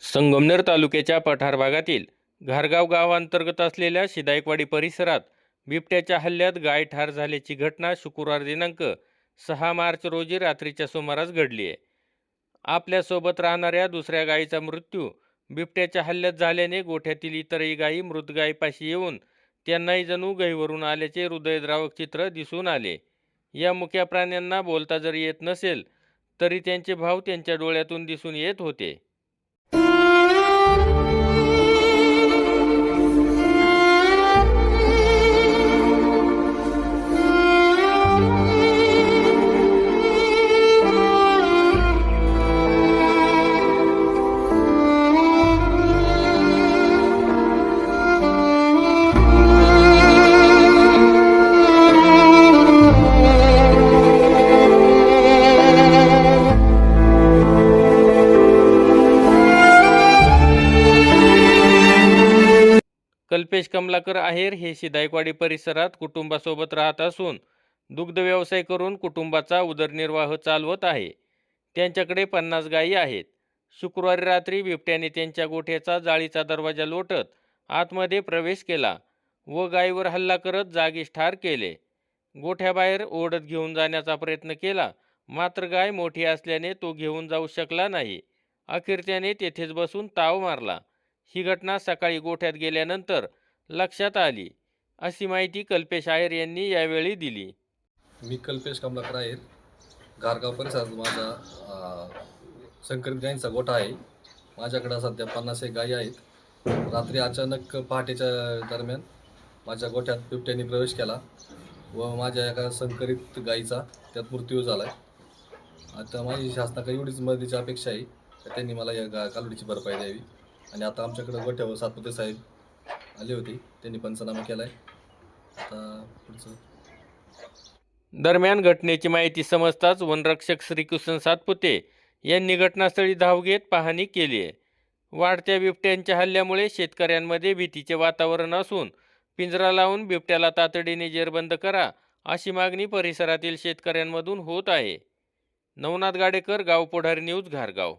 संगमनेर तालुक्याच्या पठार भागातील घारगाव गावांतर्गत असलेल्या शिदायकवाडी परिसरात बिबट्याच्या हल्ल्यात गाय ठार झाल्याची घटना शुक्रवार दिनांक 6 मार्च रोजी रात्रीच्या सुमारास घडली आहे. आपल्यासोबत राहणाऱ्या दुसऱ्या गायीचा मृत्यू बिबट्याच्या हल्ल्यात झाल्याने गोठ्यातील इतरही गायी मृत गायीपाशी येऊन त्यांनाही जणू गहिवरून आल्याचे हृदयद्रावक चित्र दिसून आले. या मुक्या प्राण्यांना बोलता जरी येत नसेल तरी त्यांचे भाव त्यांच्या डोळ्यातून दिसून येत होते. कल्पेश कमलाकर आहेर हे शिदायकवाडी परिसरात कुटुंबासोबत राहत असून दुग्ध व्यवसाय करून कुटुंबाचा उदरनिर्वाह चालवत आहे. त्यांच्याकडे 50 गायी आहेत. शुक्रवारी रात्री बिबट्याने त्यांच्या गोठ्याचा जाळीचा दरवाजा लोटत आतमध्ये प्रवेश केला व गायीवर हल्ला करत जागीच ठार केले. गोठ्याबाहेर ओढत घेऊन जाण्याचा प्रयत्न केला, मात्र गाय मोठी असल्याने तो घेऊन जाऊ शकला नाही. अखेर त्याने तेथेच बसून ताव मारला. ही घटना सकाळी गोठ्यात गेल्यानंतर लक्षात आली, अशी माहिती कल्पेश आहेर यांनी यावेळी दिली. मी कल्पेश कमलाकर आहेर. घारगाव परिसरात माझा संकरित गायींचा गोठा आहे. माझ्याकडे सध्या 50 गायी आहेत. रात्री अचानक पहाटेच्या दरम्यान माझ्या गोठ्यात बिबट्याने प्रवेश केला व माझ्या एका संकरित गायीचा त्यात मृत्यू झाला आहे. आता माझी शासनाकडे एवढीच मदतीची अपेक्षा आहे की त्यांनी मला या कालवडीची भरपाई द्यावी. आणि आता आमच्याकडे गोठ्यावर सातपुते साहेब आले होते, त्यांनी पंचनामा केला आहे. आता पुढचं. दरम्यान घटनेची माहिती समजताच वनरक्षक श्रीकृष्ण सातपुते यांनी घटनास्थळी धाव घेत पाहणी केली आहे. वाढत्या बिबट्यांच्या हल्ल्यामुळे शेतकऱ्यांमध्ये भीतीचे वातावरण असून पिंजरा लावून बिबट्याला तातडीने जेरबंद करा, अशी मागणी परिसरातील शेतकऱ्यांमधून होत आहे. नवनाथ गाडेकर, गाव पुढारी न्यूज, घारगाव.